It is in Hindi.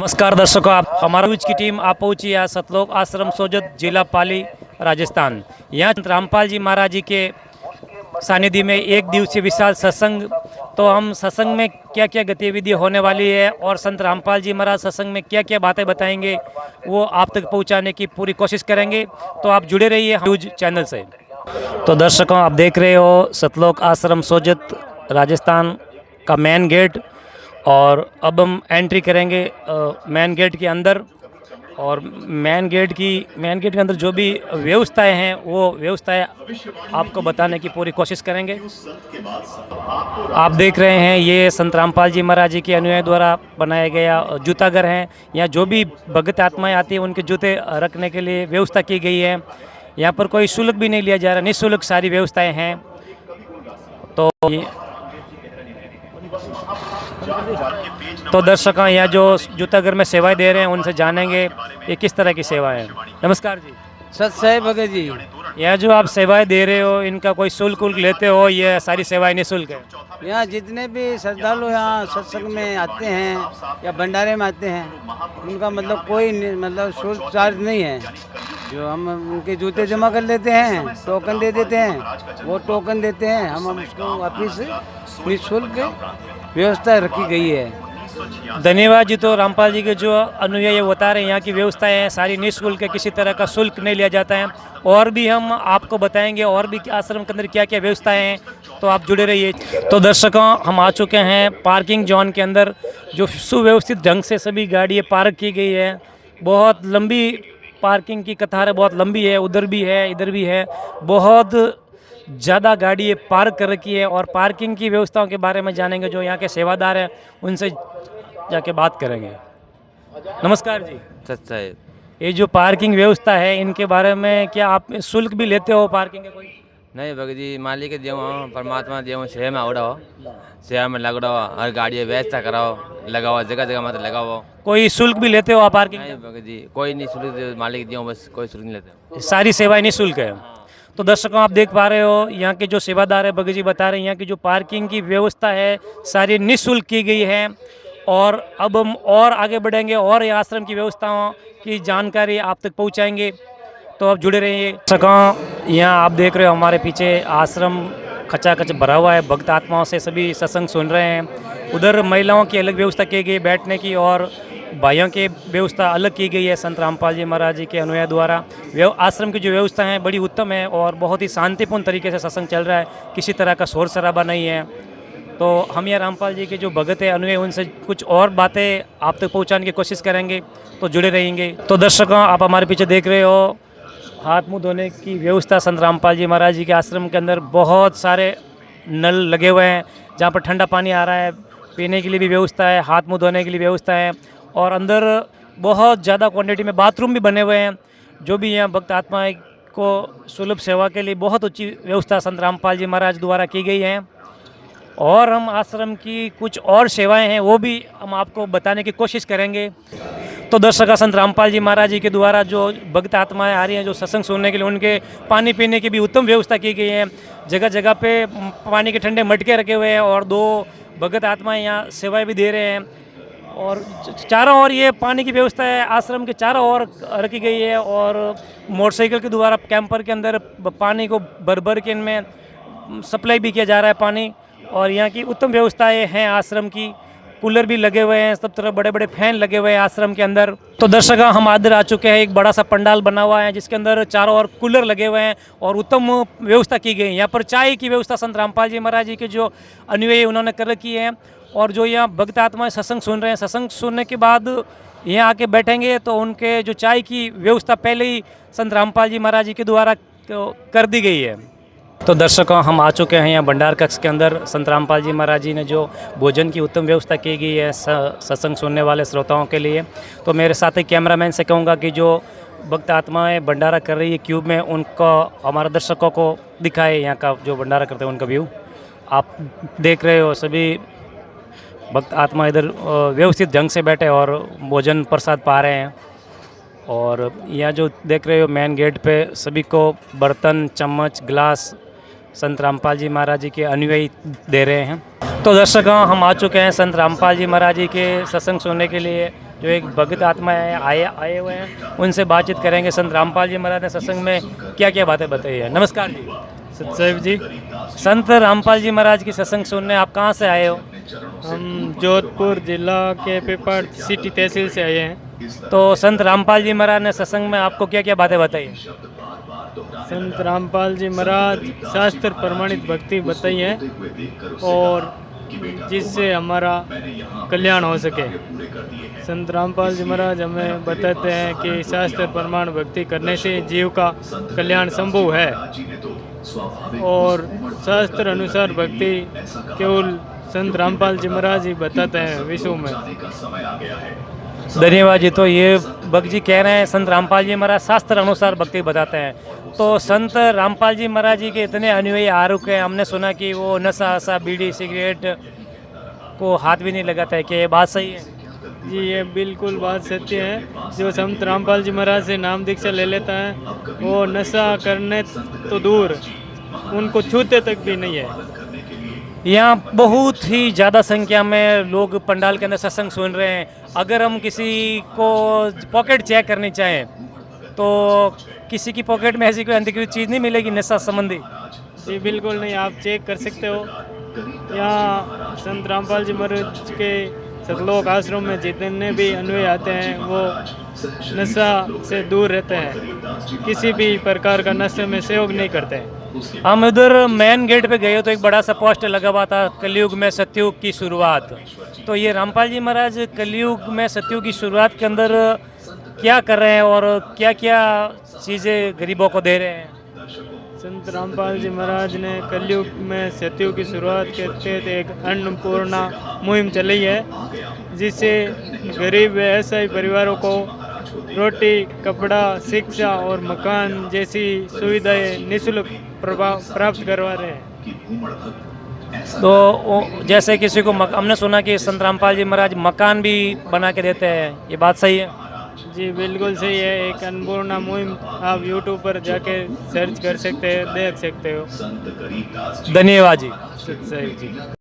नमस्कार दर्शकों, आप हमारा न्यूज की टीम आप पहुंची है सतलोक आश्रम सोजत, जिला पाली, राजस्थान। यहाँ संत रामपाल जी महाराज जी के सानिध्य में एक दिवसीय विशाल सत्संग। तो हम सत्संग में क्या क्या गतिविधि होने वाली है और संत रामपाल जी महाराज सत्संग में क्या क्या बातें बताएंगे वो आप तक पहुंचाने की पूरी कोशिश करेंगे। तो आप जुड़े रहिए न्यूज चैनल से। तो दर्शकों, आप देख रहे हो सतलोक आश्रम सोजत, राजस्थान का मेन गेट। और अब हम एंट्री करेंगे मेन गेट के अंदर। और मेन गेट के अंदर जो भी व्यवस्थाएं हैं वो व्यवस्थाएं आपको बताने की पूरी कोशिश करेंगे। आप देख रहे हैं ये संत रामपाल जी महाराज जी के अनुयायी द्वारा बनाया गया जूता घर है। यहाँ जो भी भगत आत्माएं आती हैं उनके जूते रखने के लिए व्यवस्था की गई है। यहाँ पर कोई शुल्क भी नहीं लिया जा रहा, निःशुल्क सारी व्यवस्थाएँ हैं। तो दर्शकों, यहाँ जो जूता घर में सेवाएं दे रहे हैं उनसे जानेंगे ये किस तरह की सेवाएं हैं। नमस्कार जी। सत्य भगत जी, यह जो आप सेवाएं दे रहे हो इनका कोई शुल्क लेते हो? ये सारी सेवाएं निःशुल्क है? यहाँ जितने भी श्रद्धालु यहाँ सत्संग में आते हैं या भंडारे में आते हैं उनका मतलब कोई मतलब शुल्क चार्ज नहीं है। जो हम उनके जूते जमा कर लेते हैं, टोकन दे देते हैं, वो टोकन देते हैं, हम उसको वापिस निःशुल्क व्यवस्था रखी गई है। धन्यवाद जी। तो रामपाल जी के जो अनुयायी बता रहे हैं यहाँ की व्यवस्थाएं हैं सारी निःशुल्क है, किसी तरह का शुल्क नहीं लिया जाता है। और भी हम आपको बताएंगे और भी आश्रम के अंदर क्या क्या व्यवस्थाएं हैं, तो आप जुड़े रहिए। तो दर्शकों, हम आ चुके हैं पार्किंग जोन के अंदर, जो सुव्यवस्थित ढंग से सभी गाड़ियाँ पार्क की गई है। बहुत लंबी पार्किंग की कतारें बहुत लंबी है, उधर भी है इधर भी है, बहुत ज़्यादा गाड़ी पार्क कर रखी है। और पार्किंग की व्यवस्थाओं के बारे में जानेंगे, जो यहाँ के सेवादार हैं उनसे जाके बात करेंगे। नमस्कार जी। सच्चा है। ये जो पार्किंग व्यवस्था है इनके बारे में क्या आप शुल्क भी लेते हो पार्किंग के? कोई नहीं भगत जी, मालिक देव परमात्मा देव शहर में आवड़ो, शहर में लगड़ो, हर गाड़ी व्यवस्था कराओ, लगाओ, जगह जगह मत लगाओ। कोई शुल्क भी लेते हो आप पार्किंग? नहीं भगत जी, कोई नहीं शुल्क, मालिक देव बस, कोई शुल्क नहीं लेते। सारी सेवाएं निःशुल्क है। तो दर्शकों, आप देख पा रहे हो यहाँ के जो सेवादार है भगत जी बता रहे हैं यहाँ की जो पार्किंग की व्यवस्था है सारी निःशुल्क की गई है। और अब हम और आगे बढ़ेंगे और ये आश्रम की व्यवस्थाओं की जानकारी आप तक पहुँचाएंगे, तो आप जुड़े रहिए। दर्शकों, यहाँ आप देख रहे हो हमारे पीछे आश्रम खचाखच भरा हुआ है, भक्त आत्माओं से सभी सत्संग सुन रहे हैं। उधर महिलाओं की अलग व्यवस्था की गई बैठने की, और भाइयों की व्यवस्था अलग की गई है संत रामपाल जी महाराज जी के अनुयायी द्वारा। आश्रम की जो व्यवस्था है बड़ी उत्तम है और बहुत ही शांतिपूर्ण तरीके से सत्संग चल रहा है, किसी तरह का शोर शराबा नहीं है। तो हम यहाँ रामपाल जी के जो भगत है अनुयायी उनसे कुछ और बातें आप तक पहुँचाने की कोशिश करेंगे, तो जुड़े रहेंगे। तो दर्शकों, आप हमारे पीछे देख रहे हो हाथ मुँह धोने की व्यवस्था संत रामपाल जी महाराज जी के आश्रम के अंदर बहुत सारे नल लगे हुए हैं जहाँ पर ठंडा पानी आ रहा है, पीने के लिए भी व्यवस्था है, हाथ मुँह धोने के लिए व्यवस्था है। और अंदर बहुत ज़्यादा क्वांटिटी में बाथरूम भी बने हुए हैं। जो भी यहाँ भक्त आत्माएं को सुलभ सेवा के लिए बहुत अच्छी व्यवस्था संत रामपाल जी महाराज द्वारा की गई है। और हम आश्रम की कुछ और सेवाएं हैं वो भी हम आपको बताने की कोशिश करेंगे। तो दर्शकों, संत रामपाल जी महाराज जी के द्वारा जो भक्त आत्माएं आ रही हैं जो सत्संग सुनने के लिए, उनके पानी पीने की भी उत्तम व्यवस्था की गई है। जगह जगह पे पानी के ठंडे मटके रखे हुए हैं और 2 भक्त आत्माएं यहाँ सेवाएं भी दे रहे हैं। और चारों ओर ये पानी की व्यवस्था है आश्रम के चारों ओर रखी गई है। और मोटरसाइकिल के द्वारा कैंपर के अंदर पानी को भर भर के इनमें सप्लाई भी किया जा रहा है पानी। और यहाँ की उत्तम व्यवस्थाएं हैं आश्रम की, कूलर भी लगे हुए हैं, सब तरफ बड़े बड़े फैन लगे हुए हैं आश्रम के अंदर। तो दर्शकों, हम आदर आ चुके हैं, एक बड़ा सा पंडाल बना हुआ है जिसके अंदर चारों ओर कूलर लगे हुए हैं और उत्तम व्यवस्था की गई है। यहाँ पर चाय की व्यवस्था संत रामपाल जी महाराज जी के जो अनुयायी उन्होंने कर रखी है। और जो यहाँ भक्त आत्माएं सत्संग सुन रहे हैं, सत्संग सुनने के बाद यहाँ आके बैठेंगे तो उनके जो चाय की व्यवस्था पहले ही संत रामपाल जी महाराज जी के द्वारा कर दी गई है। तो दर्शकों, हम आ चुके हैं यहाँ भंडार कक्ष के अंदर। संत रामपाल जी महाराज जी ने जो भोजन की उत्तम व्यवस्था की गई है सत्संग सुनने वाले श्रोताओं के लिए। तो मेरे साथ ही कैमरामैन से कहूँगा कि जो भक्त आत्माएं भंडारा कर रही है क्यूब में, उनको हमारे दर्शकों को दिखाए यहाँ का जो भंडारा करते हैं उनका व्यू। आप देख रहे हो सभी भक्त आत्मा इधर व्यवस्थित ढंग से बैठे और भोजन प्रसाद पा रहे हैं। और यहाँ जो देख रहे हो मेन गेट पे सभी को बर्तन, चम्मच, गिलास संत रामपाल जी महाराज जी के अनुयायी दे रहे हैं। तो दर्शकों, हम आ चुके हैं संत रामपाल जी महाराज जी के सत्संग सुनने के लिए। जो एक भगत आत्मा है आए हुए हैं, उनसे बातचीत करेंगे। संत रामपाल जी महाराज ने सत्संग में क्या क्या बातें बताई है। नमस्कार जी। सतसाहिब जी, संत रामपाल जी महाराज की सत्संग सुनने आप कहाँ से आए हो? हम जोधपुर जिला के पेपर सिटी तहसील से आए हैं। तो संत रामपाल जी महाराज ने सत्संग में आपको क्या क्या बातें बताई? संत रामपाल जी महाराज शास्त्र प्रमाणित भक्ति बताई है और जिससे हमारा कल्याण हो सके। संत रामपाल जी महाराज हमें बताते हैं कि शास्त्र प्रमाण भक्ति करने से जीव का कल्याण संभव है और शास्त्र अनुसार भक्ति केवल संत रामपाल जी महाराज ही बताते हैं विश्व में। धन्यवाद जी। तो ये भक्त जी कह रहे हैं संत रामपाल जी महाराज शास्त्र अनुसार भक्ति बताते हैं। तो संत रामपाल जी महाराज जी के इतने अनुयायी आ रुके हैं, हमने सुना कि वो नशा वशा बीड़ी सिगरेट को हाथ भी नहीं लगाता है, क्या ये बात सही है? जी, ये बिल्कुल बात सत्य है। जो संत रामपाल जी महाराज से नाम दीक्षा ले लेता है वो नशा करने तो दूर, उनको छूते तक भी नहीं है। यहाँ बहुत ही ज़्यादा संख्या में लोग पंडाल के अंदर सत्संग सुन रहे हैं। अगर हम किसी को पॉकेट चेक करनी चाहें तो किसी की पॉकेट में ऐसी कोई अंधिकृत चीज़ नहीं मिलेगी नशा संबंधी? जी बिल्कुल नहीं, आप चेक कर सकते हो। यहाँ संत रामपाल जी महाराज के सतलोक आश्रम में जितने भी अनुयायी आते हैं वो नशा से दूर रहते हैं, किसी भी प्रकार का नशे में सहयोग नहीं करते हैं। हम इधर मेन गेट पे गए तो एक बड़ा सा पोस्टर लगा हुआ था, कलयुग में सतयुग की शुरुआत। तो ये रामपाल जी महाराज कलयुग में सतयुग की शुरुआत के अंदर क्या कर रहे हैं और क्या क्या चीज़ें गरीबों को दे रहे हैं? संत रामपाल जी महाराज ने कलयुग में सतयुग की शुरुआत के तहत एक अन्नपूर्णा मुहिम चलाई है, जिससे गरीब व असहाय परिवारों को रोटी, कपड़ा, शिक्षा और मकान जैसी सुविधाएं निःशुल्क प्राप्त करवा रहे हैं। तो जैसे किसी को हमने सुना कि संत रामपाल जी महाराज मकान भी बना के देते हैं, ये बात सही है? जी बिल्कुल सही है। एक अन्नपूर्णा मुहिम आप यूट्यूब पर जाके सर्च कर सकते हैं, देख सकते हो। धन्यवाद जी। सही जी।